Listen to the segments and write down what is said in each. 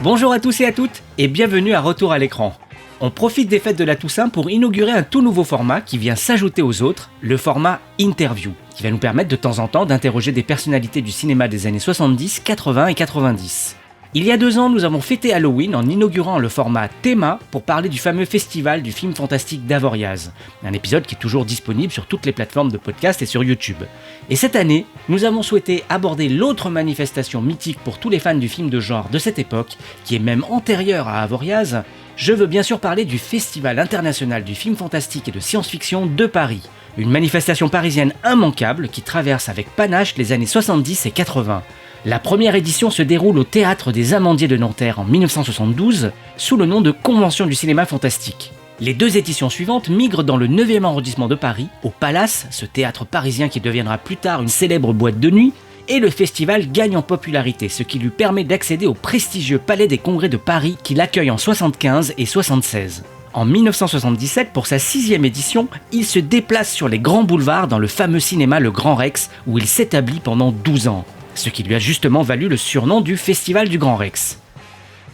Bonjour à tous et à toutes et bienvenue à Retour à l'écran. On profite des fêtes de la Toussaint pour inaugurer un tout nouveau format qui vient s'ajouter aux autres, le format Interview, qui va nous permettre de temps en temps d'interroger des personnalités du cinéma des années 70, 80 et 90. Il y a 2 ans, nous avons fêté Halloween en inaugurant le format Théma pour parler du fameux festival du film fantastique d'Avoriaz, un épisode qui est toujours disponible sur toutes les plateformes de podcast et sur YouTube. Et cette année, nous avons souhaité aborder l'autre manifestation mythique pour tous les fans du film de genre de cette époque, qui est même antérieure à Avoriaz. Je veux bien sûr parler du Festival international du film fantastique et de science-fiction de Paris, une manifestation parisienne immanquable qui traverse avec panache les années 70 et 80. La première édition se déroule au Théâtre des Amandiers de Nanterre en 1972, sous le nom de Convention du cinéma fantastique. Les 2 éditions suivantes migrent dans le 9e arrondissement de Paris, au Palace, ce théâtre parisien qui deviendra plus tard une célèbre boîte de nuit, et le festival gagne en popularité, ce qui lui permet d'accéder au prestigieux Palais des Congrès de Paris qui l'accueille en 75 et 76. En 1977, pour sa 6e édition, il se déplace sur les grands boulevards dans le fameux cinéma Le Grand Rex, où il s'établit pendant 12 ans. Ce qui lui a justement valu le surnom du Festival du Grand Rex.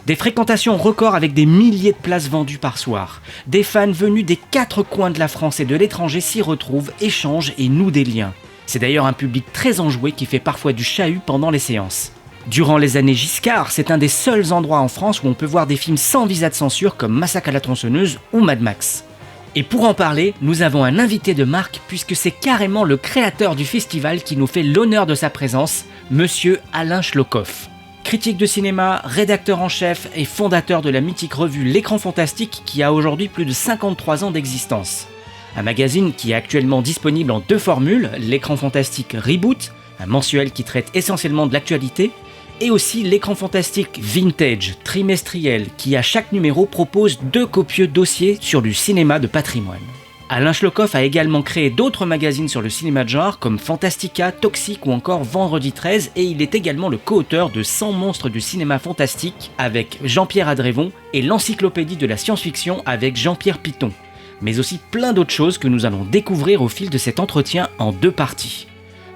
Des fréquentations records avec des milliers de places vendues par soir. Des fans venus des 4 coins de la France et de l'étranger s'y retrouvent, échangent et nouent des liens. C'est d'ailleurs un public très enjoué qui fait parfois du chahut pendant les séances. Durant les années Giscard, c'est un des seuls endroits en France où on peut voir des films sans visa de censure comme Massacre à la tronçonneuse ou Mad Max. Et pour en parler, nous avons un invité de marque puisque c'est carrément le créateur du festival qui nous fait l'honneur de sa présence, Monsieur Alain Schlokoff. Critique de cinéma, rédacteur en chef et fondateur de la mythique revue L'Écran Fantastique qui a aujourd'hui plus de 53 ans d'existence. Un magazine qui est actuellement disponible en 2 formules, L'Écran Fantastique Reboot, un mensuel qui traite essentiellement de l'actualité, et aussi l'Écran Fantastique Vintage, trimestriel, qui à chaque numéro propose 2 copieux dossiers sur du cinéma de patrimoine. Alain Schlokoff a également créé d'autres magazines sur le cinéma de genre comme Fantastica, Toxic ou encore Vendredi 13 et il est également le co-auteur de 100 monstres du cinéma fantastique avec Jean-Pierre Adrévon et l'encyclopédie de la science-fiction avec Jean-Pierre Piton. Mais aussi plein d'autres choses que nous allons découvrir au fil de cet entretien en 2 parties.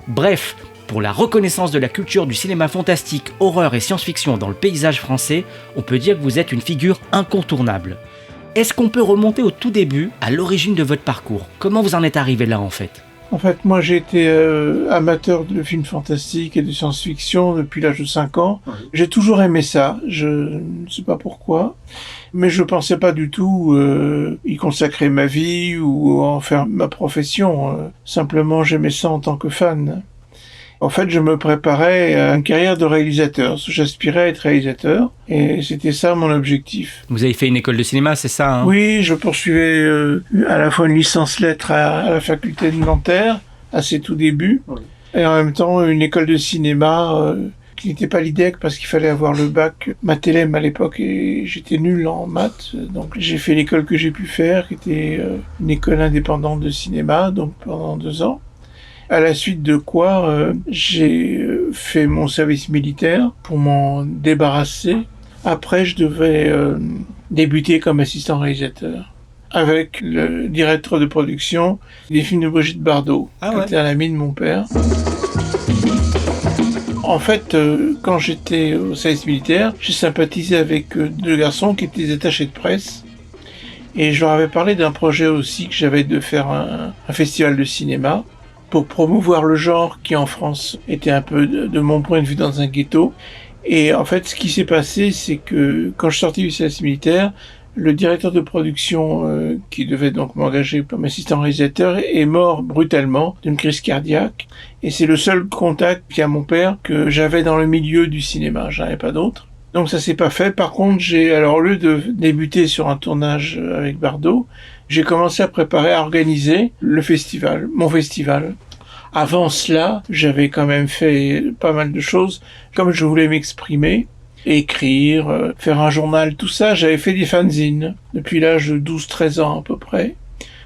Bref, pour la reconnaissance de la culture du cinéma fantastique, horreur et science-fiction dans le paysage français, on peut dire que vous êtes une figure incontournable. Est-ce qu'on peut remonter au tout début, à l'origine de votre parcours ? Comment vous en êtes arrivé là en fait ? En fait, moi j'ai été amateur de films fantastiques et de science-fiction depuis l'âge de 5 ans. J'ai toujours aimé ça, je ne sais pas pourquoi, mais je pensais pas du tout y consacrer ma vie ou en faire ma profession. Simplement j'aimais ça en tant que fan. En fait, je me préparais à une carrière de réalisateur. J'aspirais à être réalisateur et c'était ça mon objectif. Vous avez fait une école de cinéma, c'est ça hein ? Oui, je poursuivais à la fois une licence lettres à la faculté de Nanterre, à ses tout débuts, et en même temps une école de cinéma qui n'était pas l'IDEC parce qu'il fallait avoir le bac maths-LM à l'époque et j'étais nul en maths. Donc j'ai fait l'école que j'ai pu faire, qui était une école indépendante de cinéma, donc pendant 2 ans. À la suite de quoi, j'ai fait mon service militaire pour m'en débarrasser. Après, je devais débuter comme assistant réalisateur avec le directeur de production des films de Brigitte Bardot, qui était un ami de mon père. En fait, quand j'étais au service militaire, j'ai sympathisé avec 2 garçons qui étaient des attachés de presse. Et je leur avais parlé d'un projet aussi que j'avais de faire un festival de cinéma pour promouvoir le genre qui en France était un peu de mon point de vue dans un ghetto. Et en fait ce qui s'est passé c'est que quand je suis sorti du service militaire, le directeur de production qui devait donc m'engager comme assistant réalisateur est mort brutalement d'une crise cardiaque et c'est le seul contact via mon père que j'avais dans le milieu du cinéma, j'en avais pas d'autre. Donc ça s'est pas fait. Par contre, au lieu de débuter sur un tournage avec Bardot, j'ai commencé à préparer, à organiser le festival, mon festival. Avant cela, j'avais quand même fait pas mal de choses. Comme je voulais m'exprimer, écrire, faire un journal, tout ça, j'avais fait des fanzines depuis l'âge de 12-13 ans à peu près.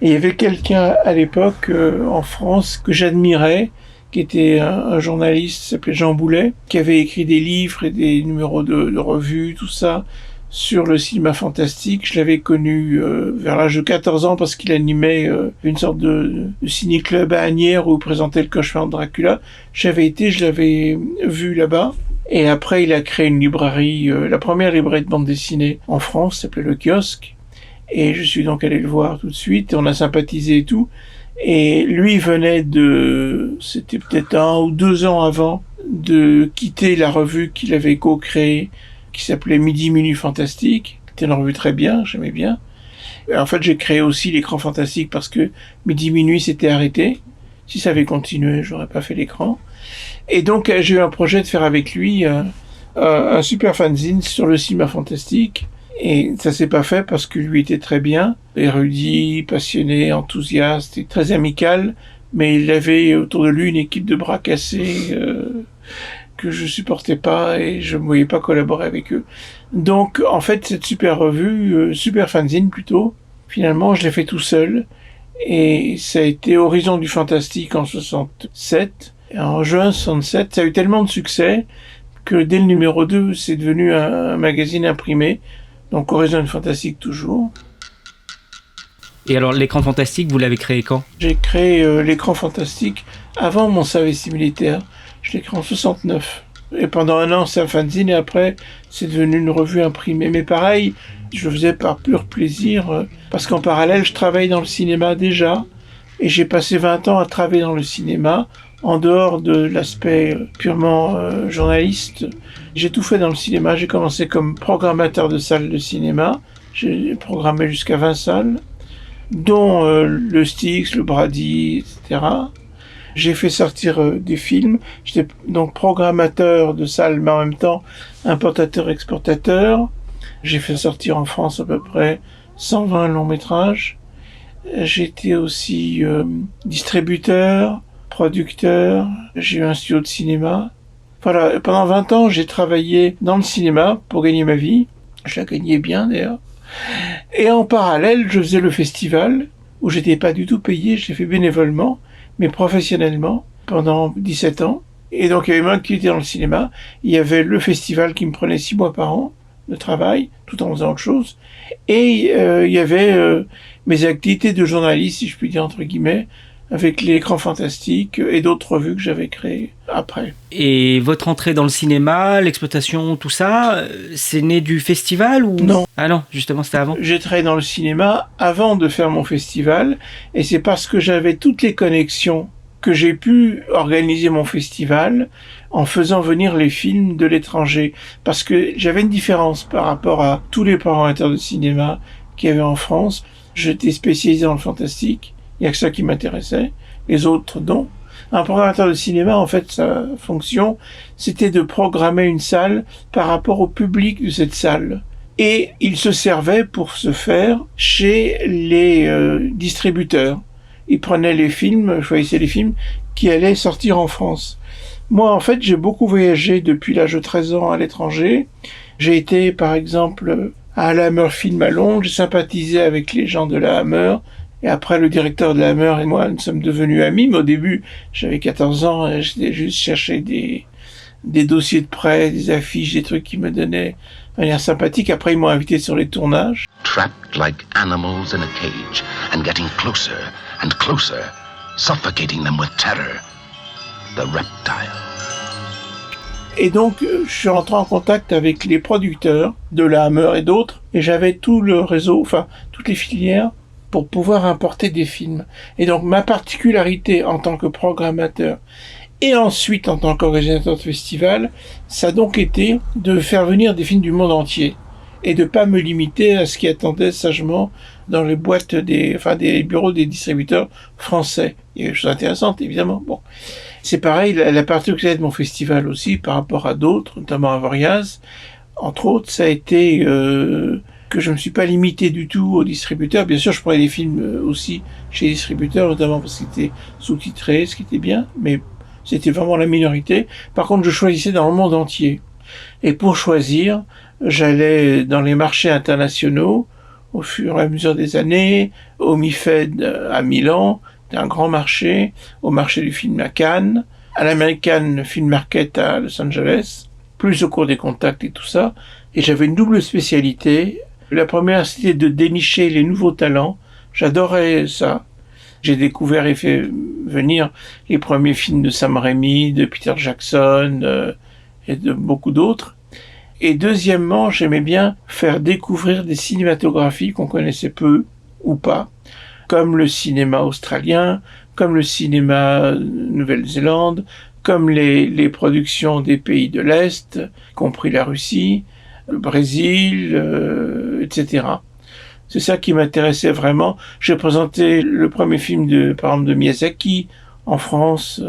Et il y avait quelqu'un à l'époque en France que j'admirais, qui était un journaliste, qui s'appelait Jean Boulet, qui avait écrit des livres et des numéros de revues, tout ça, sur le cinéma fantastique. Je l'avais connu vers l'âge de 14 ans parce qu'il animait une sorte de ciné-club à Asnières où il présentait le cauchemar de Dracula. Je l'avais vu là-bas. Et après, il a créé une librairie, la première librairie de bande dessinée en France, s'appelait Le Kiosque. Et je suis donc allé le voir tout de suite, on a sympathisé et tout. Et lui venait c'était peut-être 1 ou 2 ans avant, de quitter la revue qu'il avait co-créée, qui s'appelait Midi Minuit Fantastique. C'était une revue très bien, j'aimais bien. Et en fait, j'ai créé aussi l'écran fantastique parce que Midi Minuit s'était arrêté. Si ça avait continué, j'aurais pas fait l'écran. Et donc, j'ai eu un projet de faire avec lui un super fanzine sur le cinéma fantastique. Et ça s'est pas fait parce que lui était très bien, érudit, passionné, enthousiaste et très amical. Mais il avait autour de lui une équipe de bras cassés que je supportais pas et je ne voyais pas collaborer avec eux. Donc, en fait, cette super revue, super fanzine plutôt, finalement, je l'ai fait tout seul. Et ça a été Horizon du Fantastique en 67. Et en juin 67, ça a eu tellement de succès que dès le numéro 2, c'est devenu un magazine imprimé. Donc Horizon du Fantastique toujours. Et alors, l'écran fantastique, vous l'avez créé quand ? J'ai créé l'écran fantastique avant mon service militaire. Je l'ai créé en 69. Et pendant 1 an, c'est un fanzine et après, c'est devenu une revue imprimée. Mais pareil, je le faisais par pur plaisir parce qu'en parallèle, je travaillais dans le cinéma déjà et j'ai passé 20 ans à travailler dans le cinéma en dehors de l'aspect purement journaliste. J'ai tout fait dans le cinéma. J'ai commencé comme programmateur de salles de cinéma. J'ai programmé jusqu'à 20 salles, dont le Styx, le Brady, etc. J'ai fait sortir des films. J'étais donc programmateur de salles, mais en même temps importateur-exportateur. J'ai fait sortir en France à peu près 120 longs métrages. J'étais aussi distributeur, producteur. J'ai eu un studio de cinéma. Voilà, pendant 20 ans, j'ai travaillé dans le cinéma pour gagner ma vie. Je la gagnais bien d'ailleurs. Et en parallèle, je faisais le festival où j'étais pas du tout payé. Je l'ai fait bénévolement, mais professionnellement pendant 17 ans. Et donc il y avait moi qui était dans le cinéma. Il y avait le festival qui me prenait 6 mois par an de travail, tout en faisant autre chose. Et il y avait mes activités de journaliste, si je puis dire entre guillemets, avec l'écran fantastique et d'autres revues que j'avais créées après. Et votre entrée dans le cinéma, l'exploitation, tout ça, c'est né du festival ou... Non. Ah non, justement, c'était avant. J'ai travaillé dans le cinéma avant de faire mon festival, et c'est parce que j'avais toutes les connexions que j'ai pu organiser mon festival en faisant venir les films de l'étranger. Parce que j'avais une différence par rapport à tous les programmateurs de cinéma qu'il y avait en France. J'étais spécialisé dans le fantastique. Il n'y a que ça qui m'intéressait. Les autres, non. Un programmateur de cinéma, en fait, sa fonction, c'était de programmer une salle par rapport au public de cette salle. Et il se servait pour ce faire chez les distributeurs. Il prenait les films, choisissait les films qui allaient sortir en France. Moi, en fait, j'ai beaucoup voyagé depuis l'âge de 13 ans à l'étranger. J'ai été, par exemple, à la Hammer Film à Londres. J'ai sympathisé avec les gens de la Hammer. Et après, le directeur de la Hammer et moi, nous sommes devenus amis. Mais au début, j'avais 14 ans et j'étais juste chercher des dossiers de prêt, des affiches, des trucs qui me donnaient un air sympathique. Après, ils m'ont invité sur les tournages. Trapped like animals in a cage and getting closer and closer, suffocating them with terror. The reptile. Et donc, je suis rentré en contact avec les producteurs de la Hammer et d'autres, et j'avais tout le réseau, enfin, toutes les filières, pour pouvoir importer des films. Et donc, ma particularité en tant que programmateur, et ensuite en tant qu'organisateur de festival, ça a donc été de faire venir des films du monde entier, et de pas me limiter à ce qui attendait sagement dans les boîtes des bureaux des distributeurs français. Il y a des choses intéressantes, évidemment. Bon. C'est pareil, la particularité de mon festival aussi, par rapport à d'autres, notamment à Voriaz, entre autres, ça a été que je me suis pas limité du tout aux distributeurs. Bien sûr, je prenais des films aussi chez les distributeurs, notamment parce qu'ils étaient sous-titrés, ce qui était bien, mais c'était vraiment la minorité. Par contre, je choisissais dans le monde entier. Et pour choisir, j'allais dans les marchés internationaux, au fur et à mesure des années, au MIFED à Milan, un grand marché, au marché du film à Cannes, à l'American Film Market à Los Angeles, plus au cours des contacts et tout ça. Et j'avais une double spécialité. La première, c'était de dénicher les nouveaux talents. J'adorais ça. J'ai découvert et fait venir les premiers films de Sam Raimi, de Peter Jackson, et de beaucoup d'autres. Et deuxièmement, j'aimais bien faire découvrir des cinématographies qu'on connaissait peu ou pas, comme le cinéma australien, comme le cinéma Nouvelle-Zélande, comme les productions des pays de l'Est, y compris la Russie, le Brésil, etc. C'est ça qui m'intéressait vraiment. J'ai présenté le premier film par exemple, de Miyazaki en France,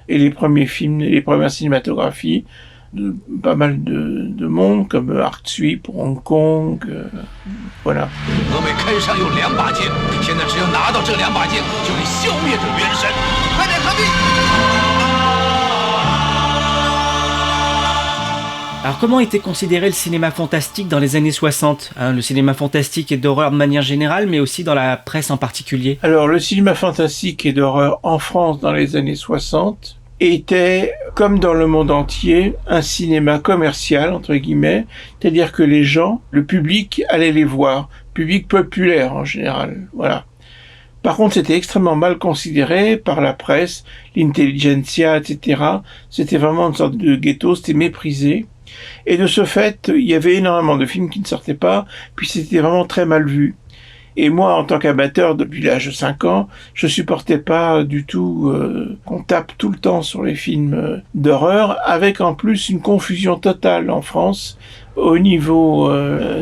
et les premiers films, les premières cinématographies de pas mal de monde, comme Art Sui pour Hong Kong, voilà. Alors comment était considéré le cinéma fantastique dans les années 60 Le cinéma fantastique et d'horreur de manière générale, mais aussi dans la presse en particulier. Alors le cinéma fantastique et d'horreur en France dans les années 60 était, comme dans le monde entier, un cinéma commercial, entre guillemets, c'est-à-dire que les gens, le public, allaient les voir, public populaire en général, voilà. Par contre, c'était extrêmement mal considéré par la presse, l'intelligentsia, etc. C'était vraiment une sorte de ghetto, c'était méprisé. Et de ce fait, il y avait énormément de films qui ne sortaient pas, puis c'était vraiment très mal vu. Et moi, en tant qu'amateur, depuis l'âge de 5 ans, je supportais pas du tout qu'on tape tout le temps sur les films d'horreur, avec en plus une confusion totale en France au niveau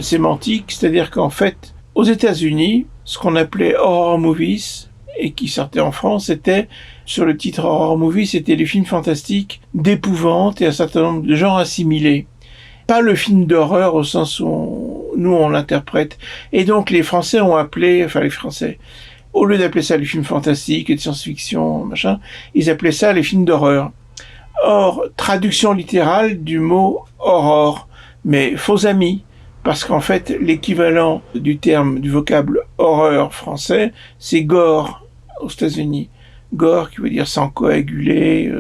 sémantique, c'est-à-dire qu'en fait, aux États-Unis, ce qu'on appelait horror movies, et qui sortait en France, c'était, sur le titre horror movie, c'était les films fantastiques d'épouvante et un certain nombre de genres assimilés. Pas le film d'horreur au sens où nous on l'interprète. Et donc les Français ont appelé, enfin les Français, au lieu d'appeler ça les films fantastiques et de science-fiction, machin, ils appelaient ça les films d'horreur. Or, traduction littérale du mot horror, mais faux amis. Parce qu'en fait, l'équivalent du terme, du vocable horreur français, c'est gore aux États-Unis. Gore qui veut dire sans coaguler,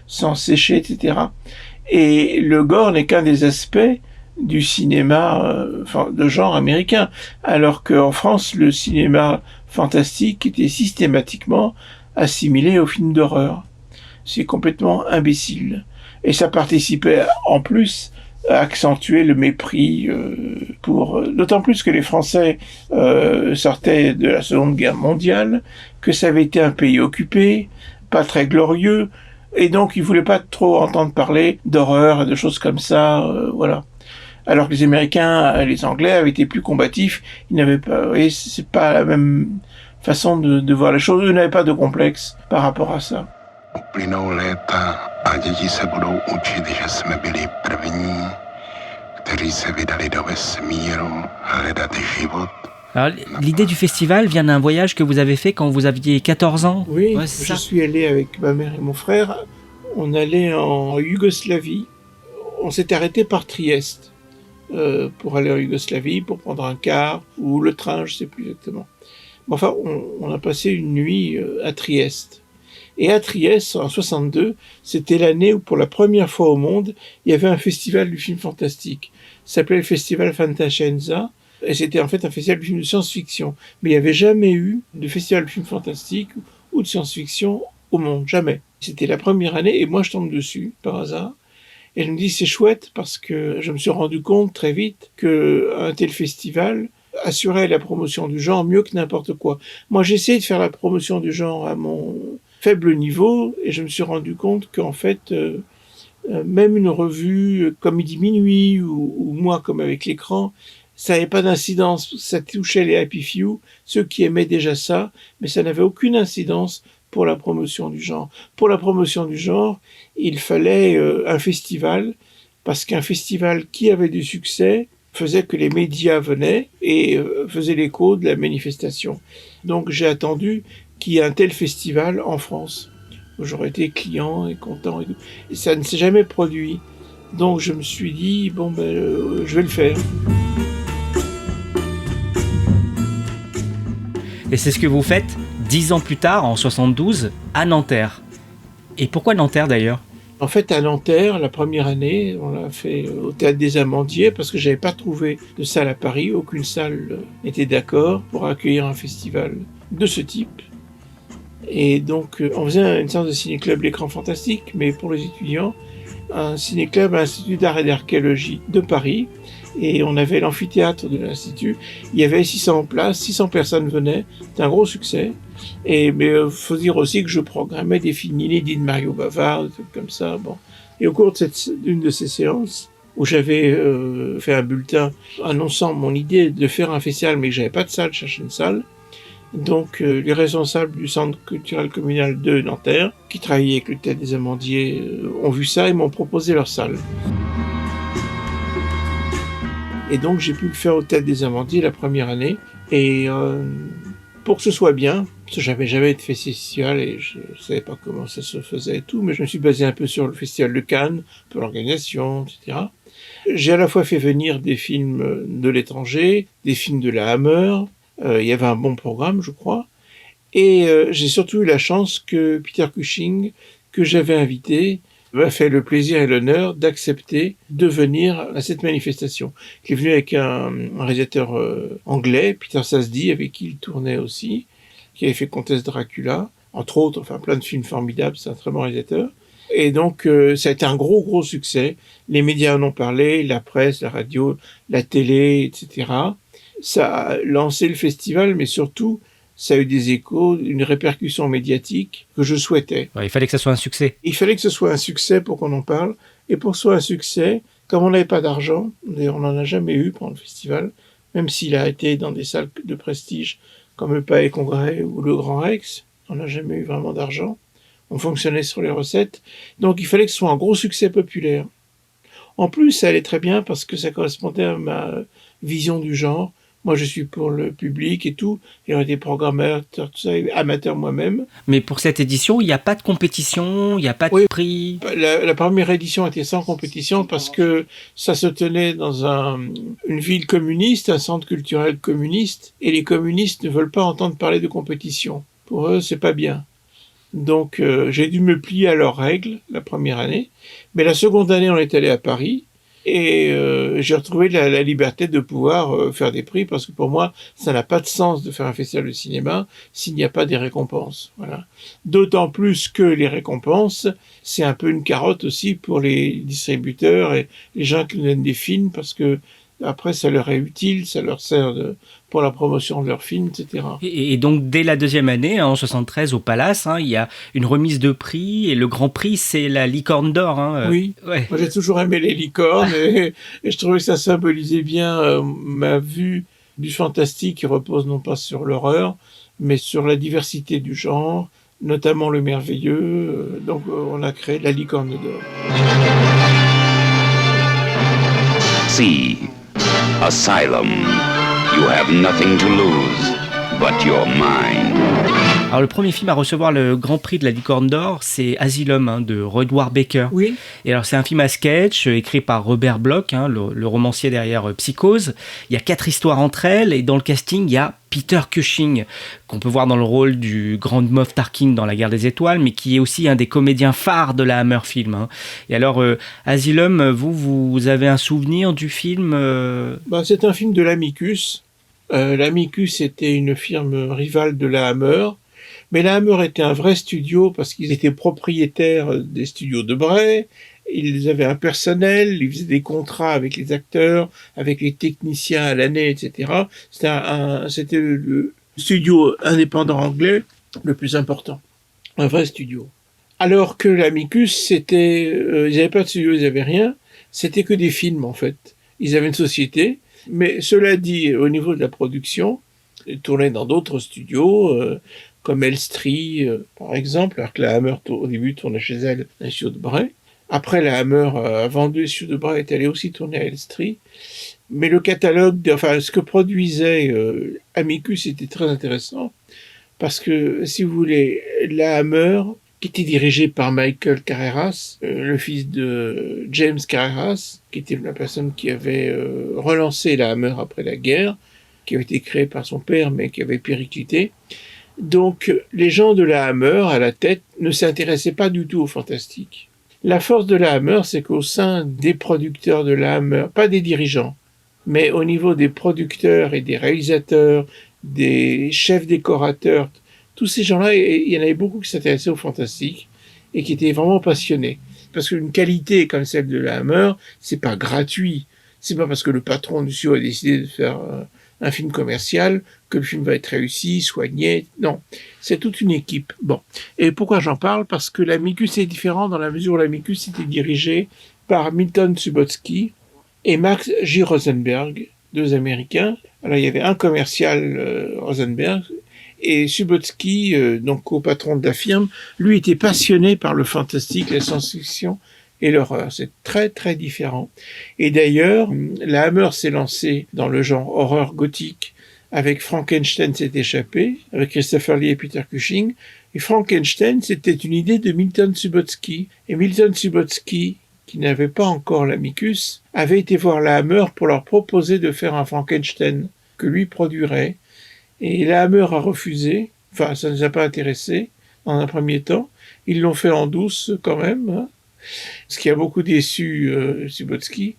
sans sécher, etc. Et le gore n'est qu'un des aspects du cinéma de genre américain, alors qu'en France, le cinéma fantastique était systématiquement assimilé au film d'horreur. C'est complètement imbécile. Et ça participait en plus à accentuer le mépris d'autant plus que les Français sortaient de la Seconde Guerre mondiale, que ça avait été un pays occupé, pas très glorieux, et donc ils voulaient pas trop entendre parler d'horreur et de choses comme ça, voilà. Alors que les Américains, les Anglais avaient été plus combatifs, ils n'avaient pas, et c'est pas la même façon de voir les choses, eux n'avaient pas de complexe par rapport à ça. Uplynou léta a děti se budou učit, že jsme byli první, kteří se vydali do vesmíru hledat život. Alors, l'idée du festival vient d'un voyage que vous avez fait quand vous aviez 14 ans. Oui, ouais, je suis allé avec ma mère et mon frère. On allait en Yougoslavie. On s'est arrêté par Trieste pour aller en Yougoslavie, pour prendre un car ou le train, je ne sais plus exactement. Enfin, on a passé une nuit à Trieste. Et à Trieste, en 62, c'était l'année où, pour la première fois au monde, il y avait un festival du film fantastique. Ça s'appelait le Festival Fantascienza, et c'était en fait un festival de films de science-fiction. Mais il n'y avait jamais eu de festival de films fantastiques ou de science-fiction au monde, jamais. C'était la première année, et moi je tombe dessus, par hasard, et je me dis c'est chouette, parce que je me suis rendu compte très vite qu'un tel festival assurait la promotion du genre mieux que n'importe quoi. Moi j'ai essayé de faire la promotion du genre à mon faible niveau, et je me suis rendu compte qu'en fait, même une revue comme Midi Minuit, ou moi comme avec l'écran, ça n'avait pas d'incidence. Ça touchait les happy few, ceux qui aimaient déjà ça, mais ça n'avait aucune incidence pour la promotion du genre. Pour la promotion du genre, il fallait un festival, parce qu'un festival qui avait du succès faisait que les médias venaient et faisaient l'écho de la manifestation. Donc j'ai attendu qu'il y ait un tel festival en France, où j'aurais été client et content. Et ça ne s'est jamais produit. Donc je me suis dit, je vais le faire. Et c'est ce que vous faites 10 ans plus tard, en 72, à Nanterre. Et pourquoi Nanterre d'ailleurs ? En fait, à Nanterre, la première année, on l'a fait au Théâtre des Amandiers, parce que j'avais pas trouvé de salle à Paris. Aucune salle n'était d'accord pour accueillir un festival de ce type. Et donc, on faisait une sorte de ciné-club L'écran fantastique, mais pour les étudiants. un ciné-club à l'Institut d'art et d'archéologie de Paris. Et on avait l'amphithéâtre de l'Institut. Il y avait 600 places, 600 personnes venaient. C'était un gros succès. Mais faut dire aussi que je programmais des films inédits de Mario Bava, des trucs comme ça. Bon. Et au cours d'une de ces séances, où j'avais fait un bulletin annonçant mon idée de faire un festival, mais que j'avais pas de salle, je cherchais une salle. Donc les responsables du Centre culturel communal de Nanterre, qui travaillaient avec le Théâtre des Amandiers, ont vu ça et m'ont proposé leur salle. Et donc j'ai pu le faire au Théâtre des Amandiers la première année. Et pour que ce soit bien, parce que j'avais jamais de festival et je savais pas comment ça se faisait et tout, mais je me suis basé un peu sur le Festival de Cannes, pour l'organisation, etc. J'ai à la fois fait venir des films de l'étranger, des films de la Hammer. Il y avait un bon programme, je crois. Et j'ai surtout eu la chance que Peter Cushing, que j'avais invité, m'a fait le plaisir et l'honneur d'accepter de venir à cette manifestation. Il est venu avec un réalisateur anglais, Peter Sasdy, avec qui il tournait aussi, qui avait fait Comtesse Dracula, entre autres, enfin plein de films formidables, c'est un très bon réalisateur. Et donc ça a été un gros succès. Les médias en ont parlé, la presse, la radio, la télé, etc. Ça a lancé le festival, mais surtout, ça a eu des échos, une répercussion médiatique que je souhaitais. Ouais, il fallait que ça soit un succès. Il fallait que ce soit un succès pour qu'on en parle. Et pour que ce soit un succès, comme on n'avait pas d'argent, d'ailleurs on n'en a jamais eu pendant le festival, même s'il a été dans des salles de prestige comme le Palais Congrès ou le Grand Rex, on n'a jamais eu vraiment d'argent. On fonctionnait sur les recettes. Donc il fallait que ce soit un gros succès populaire. En plus, ça allait très bien parce que ça correspondait à ma vision du genre. Moi, je suis pour le public et tout. Il y aurait des programmateurs, tout ça, amateurs moi-même. Mais pour cette édition, il n'y a pas de compétition, il n'y a pas de prix. La première édition était sans compétition parce que ça se tenait dans une ville communiste, un centre culturel communiste, et les communistes ne veulent pas entendre parler de compétition. Pour eux, c'est pas bien. Donc, j'ai dû me plier à leurs règles la première année. Mais la seconde année, on est allé à Paris. Et j'ai retrouvé la liberté de pouvoir faire des prix parce que pour moi, ça n'a pas de sens de faire un festival de cinéma s'il n'y a pas des récompenses. Voilà. D'autant plus que les récompenses, c'est un peu une carotte aussi pour les distributeurs et les gens qui nous donnent des films parce que après, ça leur est utile, ça leur sert pour la promotion de leurs films, etc. Et donc, dès la deuxième année, en 73, au Palace, il y a une remise de prix, et le grand prix, c'est la licorne d'or. Oui, ouais. Moi j'ai toujours aimé les licornes, et je trouvais que ça symbolisait bien ma vue du fantastique qui repose non pas sur l'horreur, mais sur la diversité du genre, notamment le merveilleux. Donc on a créé la licorne d'or. C. Asylum. You have nothing to lose but your mind. Alors le premier film à recevoir le Grand Prix de la Licorne d'Or, c'est Asylum de Redward Baker. Oui. Et alors c'est un film à sketch écrit par Robert Bloch, le romancier derrière Psychose. Il y a 4 histoires entre elles et dans le casting il y a Peter Cushing qu'on peut voir dans le rôle du Grand Moff Tarkin dans La Guerre des Étoiles, mais qui est aussi un des comédiens phares de la Hammer Film. Et alors Asylum, vous avez un souvenir du film C'est un film de l'Amicus. L'Amicus était une firme rivale de la Hammer. Mais la Hammer était un vrai studio parce qu'ils étaient propriétaires des studios de Bray, ils avaient un personnel, ils faisaient des contrats avec les acteurs, avec les techniciens à l'année, etc. C'était le studio indépendant anglais le plus important, un vrai studio. Alors que l'Amicus, ils n'avaient pas de studio, ils n'avaient rien, c'était que des films en fait. Ils avaient une société, mais cela dit, au niveau de la production, ils tournaient dans d'autres studios, comme Elstree, par exemple, alors que la Hammer, au début, tournait chez elle dans les studios de Bray. Après, la Hammer a vendu les studios de Bray, est allée aussi tourner à Elstree. Mais le catalogue, ce que produisait Amicus était très intéressant, parce que, si vous voulez, la Hammer, qui était dirigée par Michael Carreras, le fils de James Carreras, qui était la personne qui avait relancé la Hammer après la guerre, qui avait été créée par son père, mais qui avait périclité. Donc, les gens de la Hammer, à la tête, ne s'intéressaient pas du tout au fantastique. La force de la Hammer, c'est qu'au sein des producteurs de la Hammer, pas des dirigeants, mais au niveau des producteurs et des réalisateurs, des chefs décorateurs, tous ces gens-là, il y en avait beaucoup qui s'intéressaient au fantastique et qui étaient vraiment passionnés. parce qu'une qualité comme celle de la Hammer, c'est pas gratuit. C'est pas parce que le patron du studio a décidé de faire un film commercial que le film va être réussi, soigné. Non, c'est toute une équipe. Bon. Et pourquoi j'en parle? Parce que l'Amicus est différent dans la mesure où l'Amicus était dirigé par Milton Subotsky et Max J. Rosenberg, deux Américains. Alors il y avait un commercial, Rosenberg, et Subotsky, donc co-patron de la firme, lui était passionné par le fantastique, la science-fiction et l'horreur. C'est très très différent. Et d'ailleurs, la Hammer s'est lancée dans le genre horreur gothique avec Frankenstein s'est échappé, avec Christopher Lee et Peter Cushing. Et Frankenstein, c'était une idée de Milton Subotsky. Et Milton Subotsky, qui n'avait pas encore l'Amicus, avait été voir la Hammer pour leur proposer de faire un Frankenstein que lui produirait. Et la Hammer a refusé. Enfin, ça ne les a pas intéressés en un premier temps. Ils l'ont fait en douce quand même, hein, ce qui a beaucoup déçu Subotsky.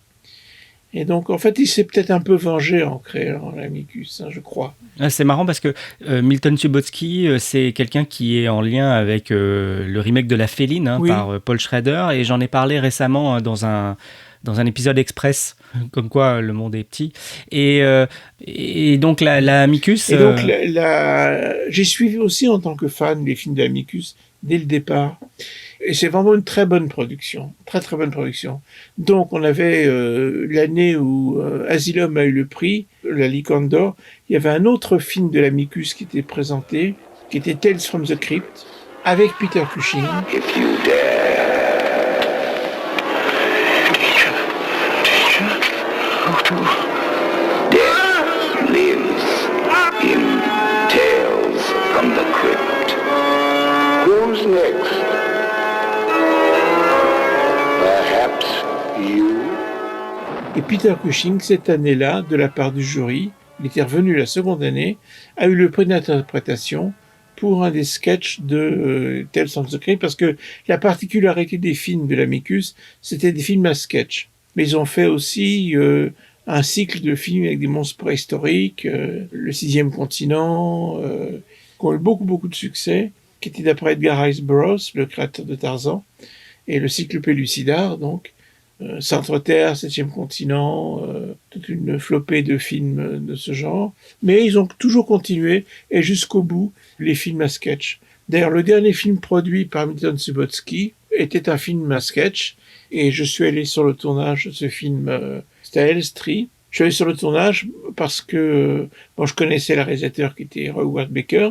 Et donc, en fait, il s'est peut-être un peu vengé en créant l'Amicus, hein, je crois. Ah, c'est marrant parce que Milton Subotsky, c'est quelqu'un qui est en lien avec le remake de La Féline, hein, oui, par Paul Schrader, et j'en ai parlé récemment dans un épisode express, comme quoi le monde est petit. Et donc la Amicus... Et donc j'ai suivi aussi en tant que fan les films de l'Amicus dès le départ. Et c'est vraiment une très bonne production, très très bonne production. Donc on avait l'année où Asylum a eu le prix, la Licorne d'Or, il y avait un autre film de l'Amicus qui était présenté, qui était Tales from the Crypt, avec Peter Cushing. If you dare. Death lives in Tales from the Crypt. Who's next? Perhaps you? Et Peter Cushing, cette année-là, de la part du jury, il était revenu la seconde année, a eu le prix d'interprétation pour un des sketchs de Tales from the Crypt, parce que la particularité des films de l'Amicus, c'était des films à sketch. Mais ils ont fait aussi un cycle de films avec des monstres préhistoriques, Le Sixième Continent, qui ont eu beaucoup de succès, qui était d'après Edgar Rice Burroughs, le créateur de Tarzan, et le cycle Pellucidar, donc, Centre-Terre, Septième Continent, toute une flopée de films de ce genre. Mais ils ont toujours continué, et jusqu'au bout, les films à sketch. D'ailleurs, le dernier film produit par Milton Subotsky était un film à sketch, et je suis allé sur le tournage de ce film, c'était à Elstree. Je suis allé sur le tournage parce que je connaissais le réalisateur qui était Roy Howard Baker,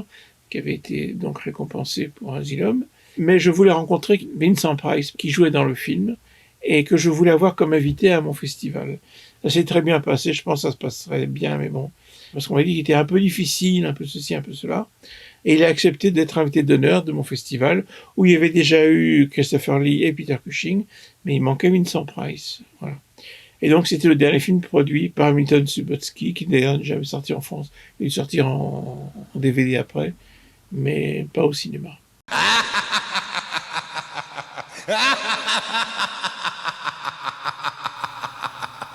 qui avait été donc récompensé pour Asylum, mais je voulais rencontrer Vincent Price, qui jouait dans le film, et que je voulais avoir comme invité à mon festival. Ça s'est très bien passé, je pense que ça se passerait bien, mais bon, parce qu'on m'a dit qu'il était un peu difficile, un peu ceci, un peu cela. Et il a accepté d'être invité d'honneur de mon festival, où il y avait déjà eu Christopher Lee et Peter Cushing, mais il manquait Vincent Price. Voilà. Et donc, c'était le dernier film produit par Milton Subotsky, qui d'ailleurs n'est jamais sorti en France. Il est sorti en DVD après, mais pas au cinéma.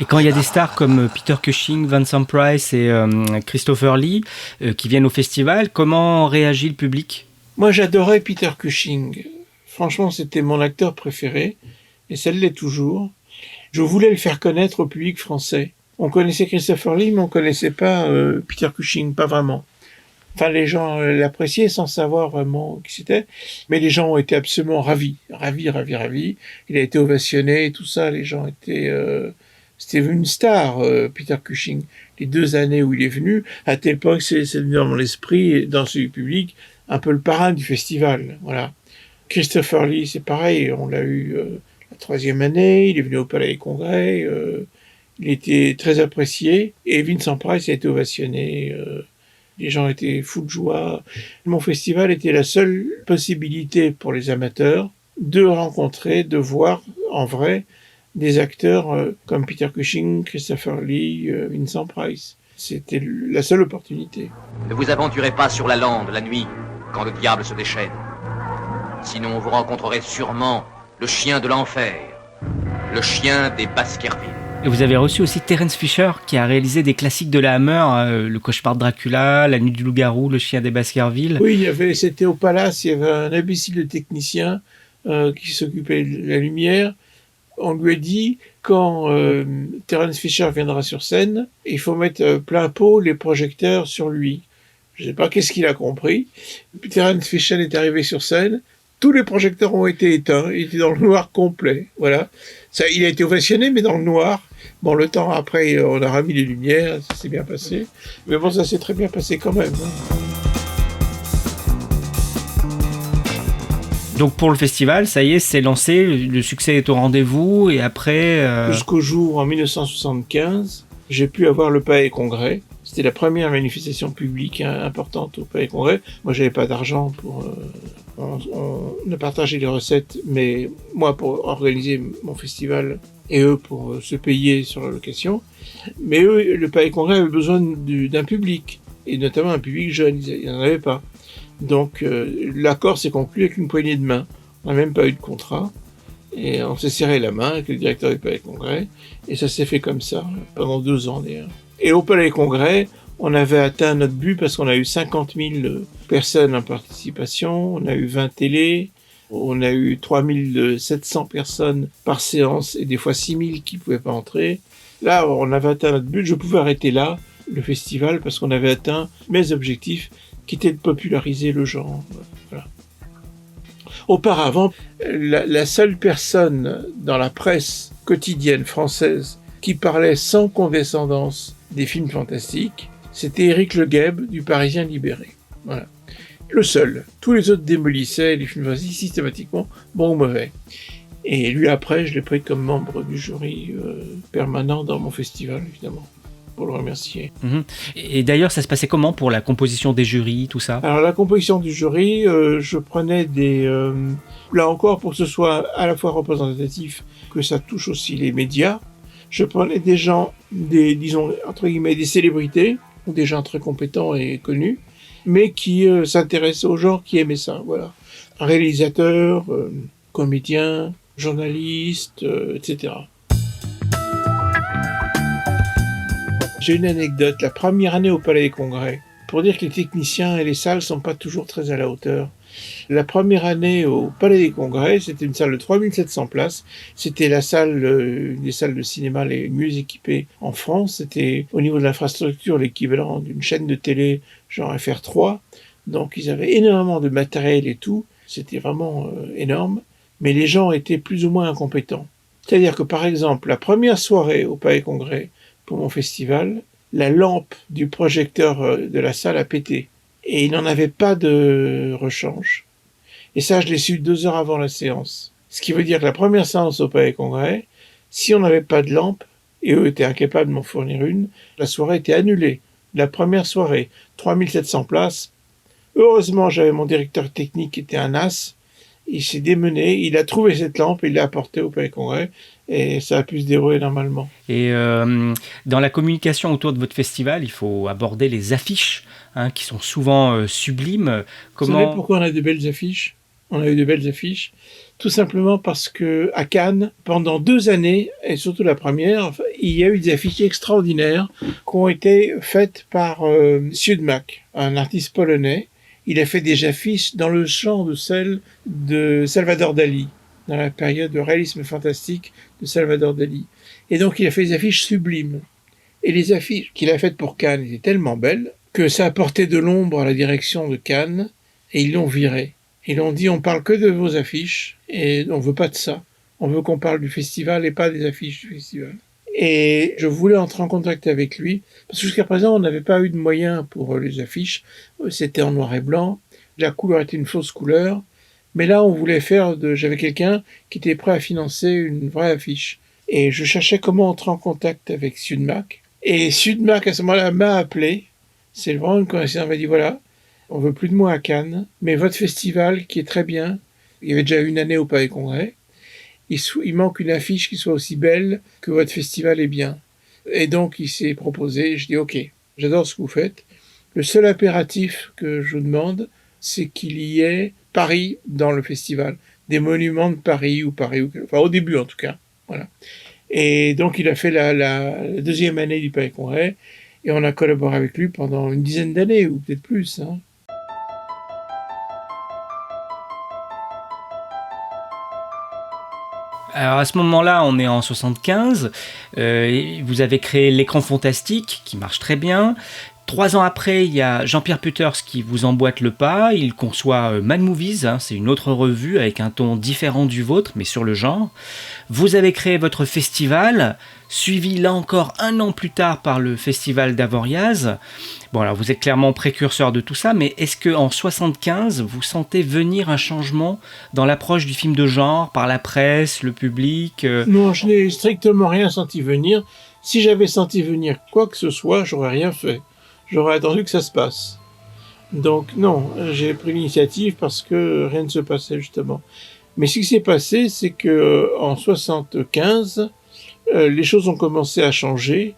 Et quand il y a des stars comme Peter Cushing, Vincent Price et Christopher Lee qui viennent au festival, comment réagit le public ? Moi, j'adorais Peter Cushing. Franchement, c'était mon acteur préféré, et ça l'est toujours. Je voulais le faire connaître au public français. On connaissait Christopher Lee, mais on connaissait pas Peter Cushing, pas vraiment. Enfin, les gens l'appréciaient sans savoir vraiment qui c'était, mais les gens ont été absolument ravis. Il a été ovationné et tout ça, les gens étaient... C'était une star, Peter Cushing. Les 2 années où il est venu, à tel point que c'est dans mon esprit et dans celui du public, un peu le parrain du festival. Voilà. Christopher Lee, c'est pareil, on l'a eu la 3e année, il est venu au Palais des Congrès, il était très apprécié, et Vincent Price a été ovationné. Les gens étaient fous de joie. Mon festival était la seule possibilité pour les amateurs de rencontrer, de voir en vrai des acteurs comme Peter Cushing, Christopher Lee, Vincent Price. C'était la seule opportunité. Ne vous aventurez pas sur la lande la nuit, quand le diable se déchaîne. Sinon vous rencontrerez sûrement le chien de l'enfer, le chien des Baskerville. Et vous avez reçu aussi Terence Fisher, qui a réalisé des classiques de la Hammer, Le Cauchemar de Dracula, La Nuit du Loup-garou, Le chien des Baskerville. Oui, c'était au Palace, il y avait un imbécile de technicien, qui s'occupait de la lumière. On lui a dit, quand Terence Fisher viendra sur scène, il faut mettre plein pot les projecteurs sur lui. Je ne sais pas qu'est-ce qu'il a compris. Terence Fisher est arrivé sur scène, tous les projecteurs ont été éteints, il était dans le noir complet. Voilà. Ça, il a été ovationné, mais dans le noir. Bon, le temps après, on a remis les lumières, ça s'est bien passé. Mais bon, ça s'est très bien passé quand même. Donc pour le festival, ça y est, c'est lancé, le succès est au rendez-vous, et après... Jusqu'au jour, en 1975, j'ai pu avoir le Palais des Congrès. C'était la première manifestation publique importante au Palais des Congrès. Moi, j'avais pas d'argent pour... on a partagé les recettes, mais moi, pour organiser mon festival, et eux, pour se payer sur la location. Mais eux, le Palais des Congrès avait besoin d'un public, et notamment un public jeune, ils n'en avaient pas. Donc l'accord s'est conclu avec une poignée de main. On n'a même pas eu de contrat. Et on s'est serré la main avec le directeur du Palais des Congrès. Et ça s'est fait comme ça, pendant 2 ans d'ailleurs. Et au Palais des Congrès, on avait atteint notre but parce qu'on a eu 50 000 personnes en participation. On a eu 20 télés. On a eu 3 700 personnes par séance et des fois 6 000 qui ne pouvaient pas entrer. Là, on avait atteint notre but. Je pouvais arrêter là le festival parce qu'on avait atteint mes objectifs qui était de populariser le genre. Voilà. Auparavant, la seule personne dans la presse quotidienne française qui parlait sans condescendance des films fantastiques, c'était Éric Legueb du Parisien Libéré. Voilà. Le seul. Tous les autres démolissaient les films fantastiques systématiquement, bons ou mauvais. Et lui, après, je l'ai pris comme membre du jury permanent dans mon festival, évidemment, pour le remercier. Et d'ailleurs, ça se passait comment pour la composition des jurys, tout ça? Alors la composition du jury, je prenais des... là encore, pour que ce soit à la fois représentatif, que ça touche aussi les médias, je prenais des gens, disons, entre guillemets, des célébrités, ou des gens très compétents et connus, mais qui s'intéressaient aux gens qui aimaient ça, voilà. Un réalisateur, comédien, journaliste, etc. J'ai une anecdote. La première année au Palais des Congrès, pour dire que les techniciens et les salles sont pas toujours très à la hauteur. La première année au Palais des Congrès, c'était une salle de 3700 places. C'était la salle, une des salles de cinéma les mieux équipées en France. C'était au niveau de l'infrastructure l'équivalent d'une chaîne de télé genre FR3. Donc ils avaient énormément de matériel et tout. C'était vraiment énorme. Mais les gens étaient plus ou moins incompétents. C'est-à-dire que par exemple, la première soirée au Palais des Congrès, pour mon festival, la lampe du projecteur de la salle a pété. Et il n'en avait pas de rechange. Et ça, je l'ai su 2 heures avant la séance. Ce qui veut dire que la première séance au Palais des Congrès, si on n'avait pas de lampe, et eux étaient incapables de m'en fournir une, la soirée était annulée. La première soirée, 3700 places. Heureusement, j'avais mon directeur technique qui était un as. Il s'est démené, il a trouvé cette lampe, il l'a apportée au Palais des Congrès, et ça a pu se dérouler normalement. Et dans la communication autour de votre festival, il faut aborder les affiches, qui sont souvent sublimes. Vous savez pourquoi on a de belles affiches? On a eu de belles affiches, tout simplement parce que à Cannes, pendant 2 années, et surtout la première, il y a eu des affiches extraordinaires qui ont été faites par Siudmak, un artiste polonais. Il a fait des affiches dans le genre de celles de Salvador Dali, dans la période de réalisme fantastique de Salvador Dali. Et donc il a fait des affiches sublimes. Et les affiches qu'il a faites pour Cannes étaient tellement belles que ça apportait de l'ombre à la direction de Cannes, et ils l'ont viré. Ils l'ont dit, on parle que de vos affiches, et on veut pas de ça. On veut qu'on parle du festival et pas des affiches du festival. Et je voulais entrer en contact avec lui, parce que jusqu'à présent, on n'avait pas eu de moyens pour les affiches. C'était en noir et blanc. La couleur était une fausse couleur. Mais là, on voulait j'avais quelqu'un qui était prêt à financer une vraie affiche. Et je cherchais comment entrer en contact avec Siudmak. Et Siudmak, à ce moment-là, m'a appelé. C'est vraiment une coïncidence. Il m'a dit, voilà, on veut plus de moi à Cannes, mais votre festival, qui est très bien, il y avait déjà 1 année au Palais des Congrès, il manque une affiche qui soit aussi belle que votre festival est bien. Et donc, il s'est proposé, je dis, ok, j'adore ce que vous faites. Le seul impératif que je vous demande, c'est qu'il y ait Paris dans le festival. Des monuments de Paris enfin au début en tout cas. Voilà. Et donc, il a fait la 2e année du Palais des Congrès, et on a collaboré avec lui pendant une 10aine d'années, ou peut-être plus. Alors à ce moment-là, on est en 75. Vous avez créé l'Écran Fantastique, qui marche très bien. 3 ans après, il y a Jean-Pierre Putters qui vous emboîte le pas. Il conçoit Mad Movies, c'est une autre revue avec un ton différent du vôtre, mais sur le genre. Vous avez créé votre festival, suivi là encore 1 an plus tard par le festival d'Avoriaz. Bon, alors vous êtes clairement précurseur de tout ça, mais est-ce qu'en 75, vous sentez venir un changement dans l'approche du film de genre par la presse, le public Non, je n'ai strictement rien senti venir. Si j'avais senti venir quoi que ce soit, j'aurais rien fait. J'aurais attendu que ça se passe. Donc non, j'ai pris l'initiative parce que rien ne se passait justement. Mais ce qui s'est passé, c'est que en 75, les choses ont commencé à changer,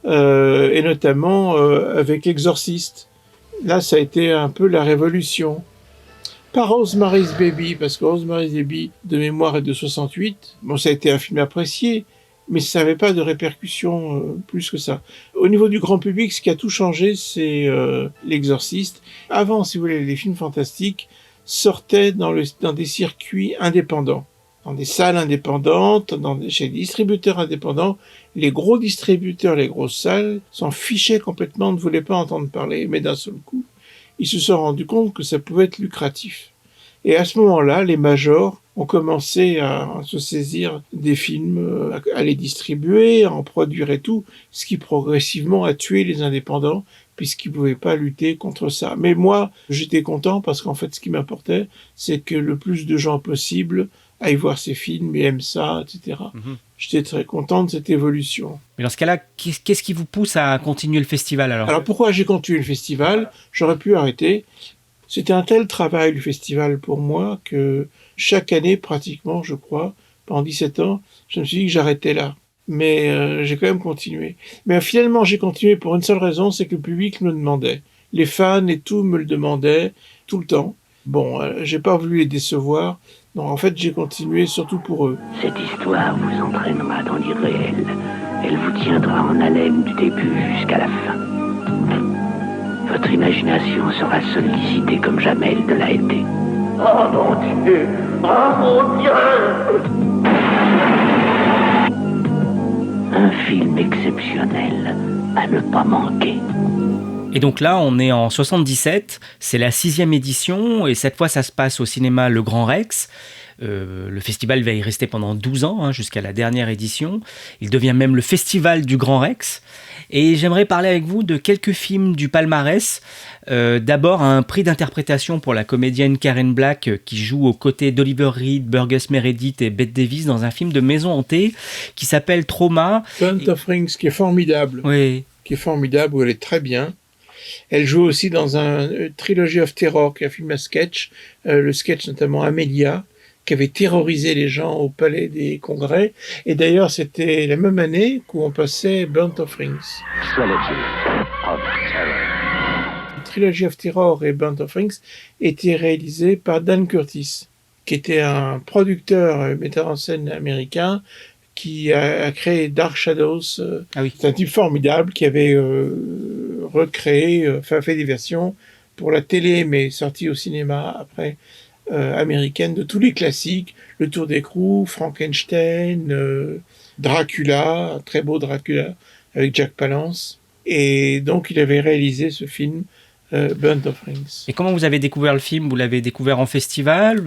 et notamment avec l'Exorciste. Là, ça a été un peu la révolution. Pas Rosemary's Baby, parce que Rosemary's Baby, de mémoire, est de 68. Bon, ça a été un film apprécié, mais ça n'avait pas de répercussions plus que ça. Au niveau du grand public, ce qui a tout changé, c'est l'Exorciste. Avant, si vous voulez, les films fantastiques sortaient dans des circuits indépendants, dans des salles indépendantes, chez des distributeurs indépendants. Les gros distributeurs, les grosses salles, s'en fichaient complètement, ne voulaient pas entendre parler. Mais d'un seul coup, ils se sont rendus compte que ça pouvait être lucratif. Et à ce moment-là, les majors ont commencé à se saisir des films, à les distribuer, à en produire et tout, ce qui progressivement a tué les indépendants, puisqu'ils ne pouvaient pas lutter contre ça. Mais moi, j'étais content parce qu'en fait, ce qui m'importait, c'est que le plus de gens possible aillent voir ces films et aiment ça, etc. J'étais très content de cette évolution. Mais dans ce cas-là, qu'est-ce qui vous pousse à continuer le festival alors ? Alors pourquoi j'ai continué le festival ? J'aurais pu arrêter. C'était un tel travail, le festival, pour moi, que chaque année, pratiquement, je crois, pendant 17 ans, je me suis dit que j'arrêtais là. Mais j'ai quand même continué. Mais finalement, j'ai continué pour une seule raison, c'est que le public me le demandait. Les fans et tout me le demandaient tout le temps. Bon, j'ai pas voulu les décevoir, donc en fait, j'ai continué surtout pour eux. Cette histoire vous entraînera dans l'irréel. Elle vous tiendra en haleine du début jusqu'à la fin. Votre imagination sera sollicitée comme jamais elle ne l'a été. Oh mon Dieu! Oh mon Dieu! Un film exceptionnel à ne pas manquer. Et donc là, on est en 77, c'est la 6e édition, et cette fois, ça se passe au cinéma Le Grand Rex. Le festival va y rester pendant 12 ans, jusqu'à la dernière édition. Il devient même le festival du Grand Rex. Et j'aimerais parler avec vous de quelques films du palmarès. D'abord, un prix d'interprétation pour la comédienne Karen Black qui joue aux côtés d'Oliver Reed, Burgess Meredith et Bette Davis dans un film de maison hantée qui s'appelle Trauma. Burnt of Rings, qui est formidable. Oui. Qui est formidable, où elle est très bien. Elle joue aussi dans un Trilogy of Terror, qui est un film à sketch, le sketch notamment Amelia, qui avait terrorisé les gens au Palais des Congrès. Et d'ailleurs, c'était la même année où on passait Burnt of Rings. Trilogy of Terror et Burnt of Rings étaient réalisés par Dan Curtis, qui était un producteur, metteur en scène américain, qui a créé Dark Shadows. C'est un type formidable qui avait fait des versions pour la télé, mais sorti au cinéma après, américaine, de tous les classiques, Le Tour d'écrou, Frankenstein, Dracula, un très beau Dracula avec Jack Palance. Et donc il avait réalisé ce film Burnt of Rings. Et comment vous avez découvert le film ? Vous l'avez découvert en festival ?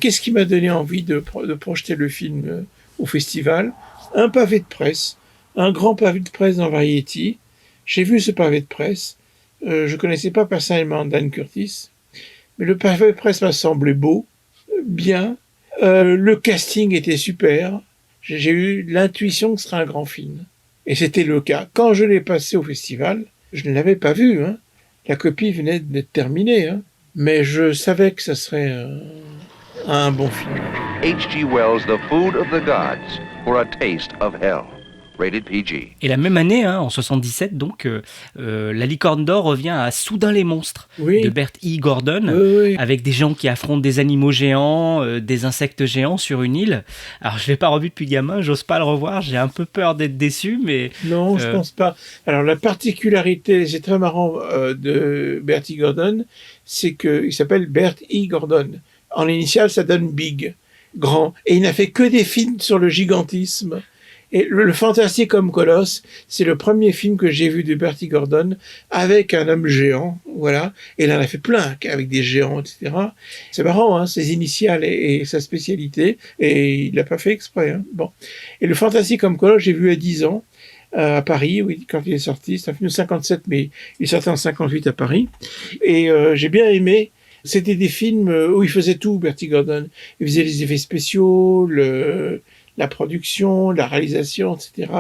Qu'est-ce qui m'a donné envie de projeter le film au festival ? Un pavé de presse, un grand pavé de presse dans Variety. J'ai vu ce pavé de presse. Je connaissais pas personnellement Dan Curtis, mais le pavé de presse m'a semblé beau, bien. Le casting était super. J'ai eu l'intuition que ce serait un grand film. Et c'était le cas. Quand je l'ai passé au festival, je ne l'avais pas vu. La copie venait d'être terminée. Mais je savais que ça serait un bon film. H.G. Wells' The Food of the Gods for a Taste of Hell. Rated PG. Et la même année, en 77, donc, la Licorne d'Or revient à Soudain les monstres de Bert E. Gordon, avec des gens qui affrontent des animaux géants, des insectes géants sur une île. Alors, je l'ai pas revu depuis gamin, j'ose pas le revoir, j'ai un peu peur d'être déçu, mais... Non, je pense pas. Alors, la particularité, c'est très marrant, de Bert E. Gordon, c'est qu'il s'appelle Bert E. Gordon. En initial, ça donne Big. grand. Et il n'a fait que des films sur le gigantisme. Et le Fantastique comme Colosse, c'est le premier film que j'ai vu de Bertie Gordon avec un homme géant, voilà. Et il en a fait plein, avec des géants, etc. C'est marrant, hein, ses initiales et sa spécialité. Et il l'a pas fait exprès, hein. Bon. Et le Fantastique comme Colosse, j'ai vu à 10 ans, à Paris, oui, quand il est sorti. C'est un film de 57, mais il est sorti en 58 à Paris. Et j'ai bien aimé. C'était des films où il faisait tout, Bertie Gordon. Il faisait les effets spéciaux, la production, la réalisation, etc.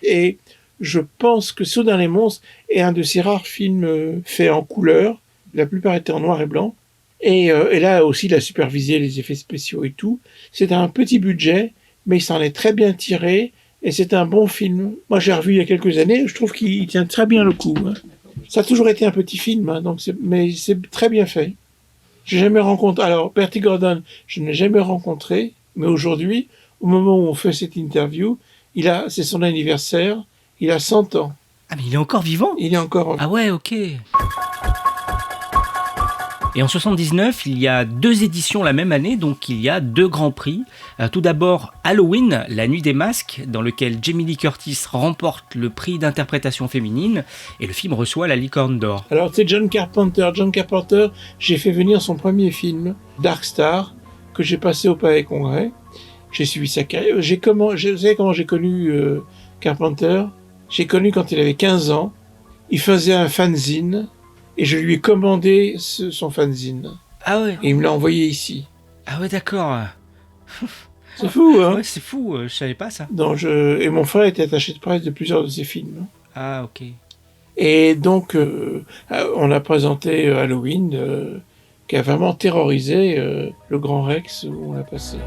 Et je pense que Soudain les monstres est un de ces rares films faits en couleur. La plupart étaient en noir et blanc. Et là aussi, il a supervisé les effets spéciaux et tout. C'est un petit budget, mais il s'en est très bien tiré. Et c'est un bon film. Moi, j'ai revu il y a quelques années. Je trouve qu'il tient très bien le coup, hein. Ça a toujours été un petit film, hein, mais c'est très bien fait. J'ai jamais rencontré... Alors, Bertie Gordon, je ne l'ai jamais rencontré, mais aujourd'hui, au moment où on fait cette interview, c'est son anniversaire, il a 100 ans. Ah, mais il est encore vivant ? Il est encore... Ah ouais, ok. Et en 79, il y a 2 éditions la même année, donc il y a 2 grands prix. Tout d'abord, Halloween, la nuit des masques, dans lequel Jamie Lee Curtis remporte le prix d'interprétation féminine, et le film reçoit la Licorne d'or. Alors c'est John Carpenter. John Carpenter, j'ai fait venir son premier film, Dark Star, que j'ai passé au Palais Congrès. J'ai suivi sa carrière. Vous savez comment j'ai connu Carpenter ? J'ai connu quand il avait 15 ans. Il faisait un fanzine. Et je lui ai commandé son fanzine. Ah ouais. Et il me l'a envoyé ici. Ah ouais, d'accord. C'est fou, hein ? Ouais, c'est fou, je savais pas ça. Donc et mon frère était attaché de presse de plusieurs de ses films. Ah, ok. Et donc, on a présenté Halloween, qui a vraiment terrorisé le Grand Rex où on l'a passé.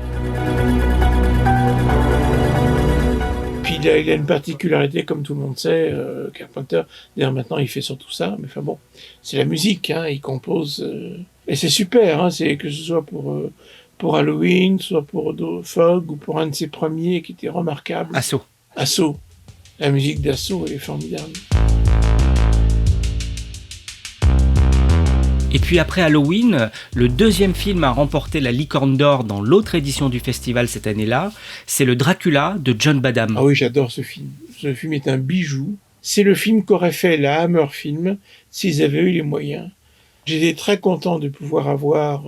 Puis il a une particularité, comme tout le monde sait, Carpenter. D'ailleurs, maintenant, il fait surtout ça. Mais enfin bon, c'est la musique, hein, il compose. Et c'est super, hein, que ce soit pour Halloween, soit pour Fog, ou pour un de ses premiers qui était remarquable. Assaut. La musique d'Assaut est formidable. Et puis après Halloween, le 2e film à remporter la Licorne d'or dans l'autre édition du festival cette année-là, c'est le Dracula de John Badham. Ah oui, j'adore ce film. Ce film est un bijou. C'est le film qu'aurait fait la Hammer Film s'ils avaient eu les moyens. J'étais très content de pouvoir avoir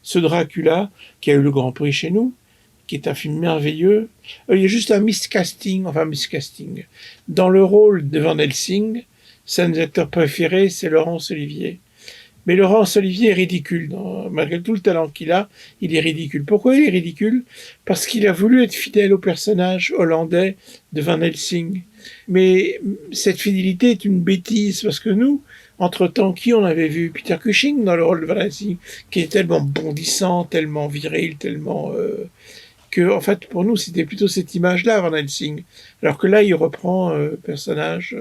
ce Dracula, qui a eu le Grand Prix chez nous, qui est un film merveilleux. Il y a juste un miscasting. Dans le rôle de Van Helsing, son acteur préféré, c'est Laurence Olivier. Mais Laurence Olivier est ridicule. Malgré tout le talent qu'il a, il est ridicule. Pourquoi il est ridicule ? Parce qu'il a voulu être fidèle au personnage hollandais de Van Helsing. Mais cette fidélité est une bêtise, parce que nous, entre-temps, qui on avait vu ? Peter Cushing dans le rôle de Van Helsing, qui est tellement bondissant, tellement viril, tellement... que, en fait, pour nous, c'était plutôt cette image-là, Van Helsing. Alors que là, il reprend le personnage...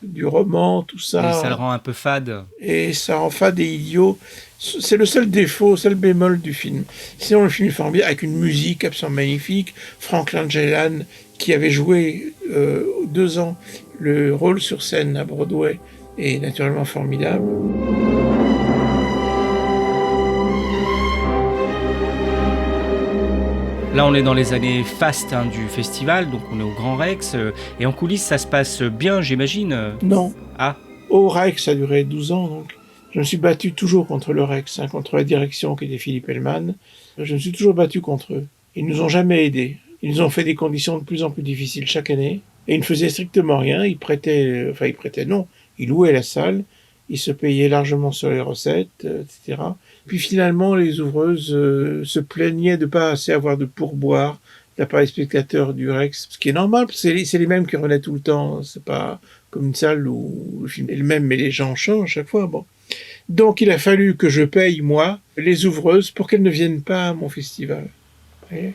du roman, tout ça. Et ça le rend un peu fade. Et ça rend fade et idiot. C'est le seul défaut, seul bémol du film. Sinon, le film est formidable, avec une musique absolument magnifique. Frank Langella, qui avait joué 2 ans le rôle sur scène à Broadway, est naturellement formidable. Là, on est dans les années fastes du festival, donc on est au Grand Rex. Et en coulisses, ça se passe bien, j'imagine ? Non. Ah. Au Rex, ça a duré 12 ans, donc. Je me suis battu toujours contre le Rex, contre la direction qui était Philippe Hellman. Je me suis toujours battu contre eux. Ils nous ont jamais aidés. Ils nous ont fait des conditions de plus en plus difficiles chaque année. Et ils ne faisaient strictement rien. Ils louaient la salle. Ils se payaient largement sur les recettes, etc. Puis finalement, les ouvreuses se plaignaient de pas assez avoir de pourboire de la part des spectateurs du Rex, ce qui est normal, parce que c'est les mêmes qui revenaient tout le temps. C'est pas comme une salle où le film est le même, mais les gens changent chaque fois. Bon. Donc il a fallu que je paye, moi, les ouvreuses pour qu'elles ne viennent pas à mon festival. Vous voyez ?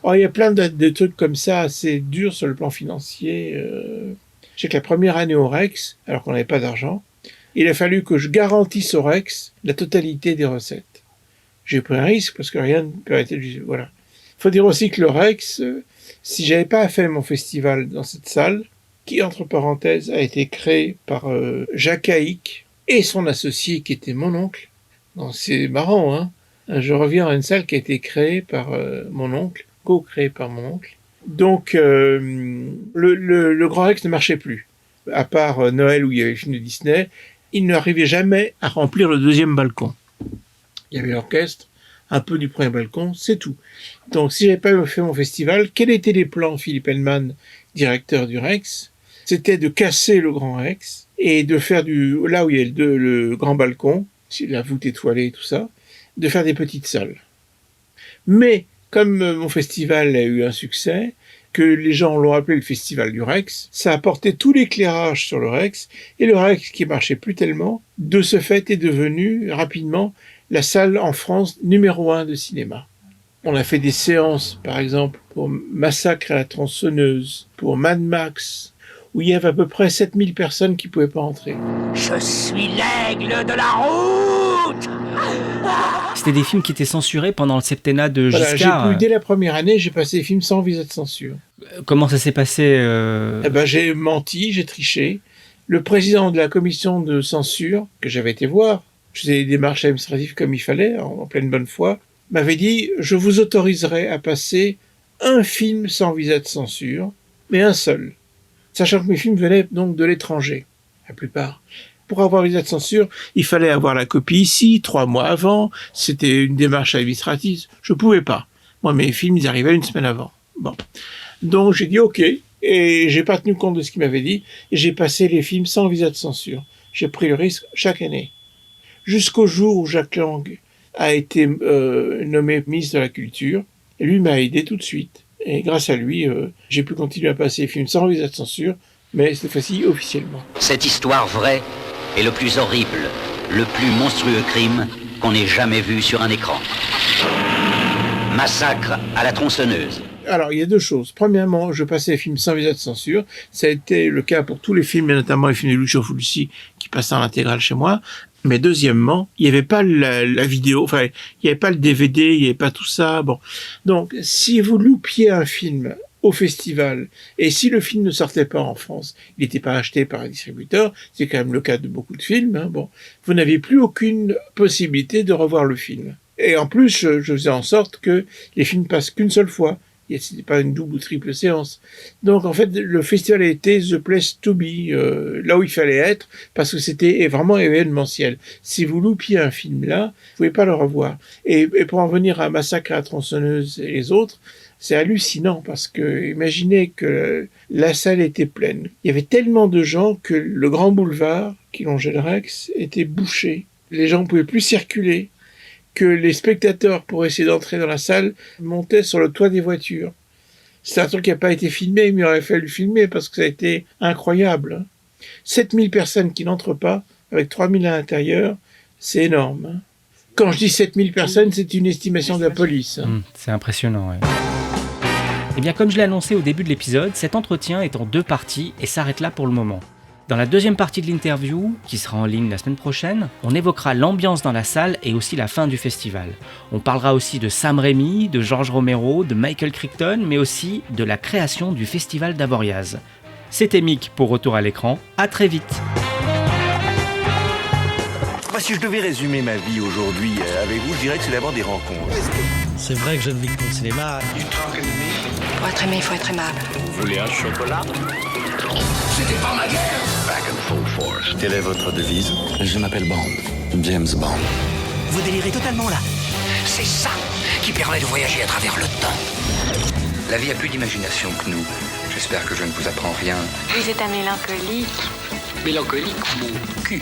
Alors, il y a plein de trucs comme ça, assez durs sur le plan financier. Je sais que la première année au Rex, alors qu'on n'avait pas d'argent, il a fallu que je garantisse au Rex la totalité des recettes. J'ai pris un risque parce que rien ne peut être... Voilà. Il faut dire aussi que le Rex, si j'avais pas fait mon festival dans cette salle, qui, entre parenthèses, a été créé par Jacques Haïk et son associé qui était mon oncle. Non, c'est marrant, hein. je reviens à une salle qui a été créée par mon oncle, co-créée par mon oncle. Donc, le Grand Rex ne marchait plus. À part Noël où il y avait le film de Disney, il n'arrivait jamais à remplir le deuxième balcon. Il y avait l'orchestre, un peu du premier balcon, c'est tout. Donc, si j'avais pas fait mon festival, quels étaient les plans, Philippe Hellman, directeur du Rex? C'était de casser le Grand Rex et de faire là où il y a le grand balcon, la voûte étoilée et tout ça, de faire des petites salles. Mais, comme mon festival a eu un succès, que les gens l'ont appelé le festival du Rex, ça a apporté tout l'éclairage sur le Rex, et le Rex, qui marchait plus tellement, de ce fait est devenu rapidement la salle en France numéro 1 de cinéma. On a fait des séances, par exemple, pour Massacre à la tronçonneuse, pour Mad Max, où il y avait à peu près 7000 personnes qui pouvaient pas entrer. Je suis l'aigle de la route. C'était des films qui étaient censurés pendant le septennat de Voilà, Giscard. dès la première année, j'ai passé des films sans visa de censure. Comment ça s'est passé J'ai menti, j'ai triché. Le président de la commission de censure, que j'avais été voir, je faisais des démarches administratives comme il fallait, en pleine bonne foi, m'avait dit « Je vous autoriserai à passer un film sans visa de censure, mais un seul. » Sachant que mes films venaient donc de l'étranger, la plupart. Pour avoir visa de censure, il fallait avoir la copie ici, 3 mois avant. C'était une démarche administrative. Je pouvais pas. Moi, mes films, ils arrivaient une semaine avant. Bon. Donc, j'ai dit OK. Et j'ai pas tenu compte de ce qu'il m'avait dit. Et j'ai passé les films sans visa de censure. J'ai pris le risque chaque année. Jusqu'au jour où Jacques Lang a été nommé ministre de la Culture. Et lui m'a aidé tout de suite. Et grâce à lui, j'ai pu continuer à passer les films sans visa de censure, mais cette fois-ci officiellement. Cette histoire vraie est le plus horrible, le plus monstrueux crime qu'on ait jamais vu sur un écran. Massacre à la tronçonneuse. Alors, il y a deux choses. Premièrement, je passais les films sans visa de censure. Ça a été le cas pour tous les films, et notamment les films de Lucio Fulci, qui passaient en intégrale chez moi. Mais deuxièmement, il n'y avait pas la vidéo, enfin, il n'y avait pas le DVD, il n'y avait pas tout ça. Bon. Donc, si vous loupiez un film au festival, et si le film ne sortait pas en France, il n'était pas acheté par un distributeur, c'est quand même le cas de beaucoup de films, hein, bon, vous n'aviez plus aucune possibilité de revoir le film. Et en plus, je faisais en sorte que les films passent qu'une seule fois. C'était pas une double ou triple séance. Donc, en fait, le festival a été the place to be, là où il fallait être, parce que c'était vraiment événementiel. Si vous loupiez un film là, vous pouvez pas le revoir. Et pour en venir à Massacre à la tronçonneuse et les autres, c'est hallucinant, parce que imaginez que la salle était pleine. Il y avait tellement de gens que le grand boulevard qui longeait le Rex était bouché. Les gens ne pouvaient plus circuler. Que les spectateurs, pour essayer d'entrer dans la salle, montaient sur le toit des voitures. C'est un truc qui n'a pas été filmé, mais il aurait fallu filmer parce que ça a été incroyable. 7000 personnes qui n'entrent pas, avec 3000 à l'intérieur, c'est énorme. Quand je dis 7000 personnes, c'est une estimation de la police. C'est impressionnant, ouais. Eh bien, comme je l'ai annoncé au début de l'épisode, cet entretien est en 2 parties et s'arrête là pour le moment. Dans la deuxième partie de l'interview, qui sera en ligne la semaine prochaine, on évoquera l'ambiance dans la salle et aussi la fin du festival. On parlera aussi de Sam Raimi, de George Romero, de Michael Crichton, mais aussi de la création du festival d'Avoriaz. C'était Mick pour Retour à l'écran, à très vite. Si je devais résumer ma vie aujourd'hui avec vous, je dirais que c'est d'abord des rencontres. C'est vrai que je ne vis que pour le cinéma. Pour être aimé, il faut être aimable. Vous voulez un chocolat? C'était pas ma guerre. Back in full force. Quelle est votre devise? Je m'appelle Bond. James Bond. Vous délirez totalement là. C'est ça qui permet de voyager à travers le temps. La vie a plus d'imagination que nous. J'espère que je ne vous apprends rien. Vous êtes un mélancolique. Mélancolique, mon cul.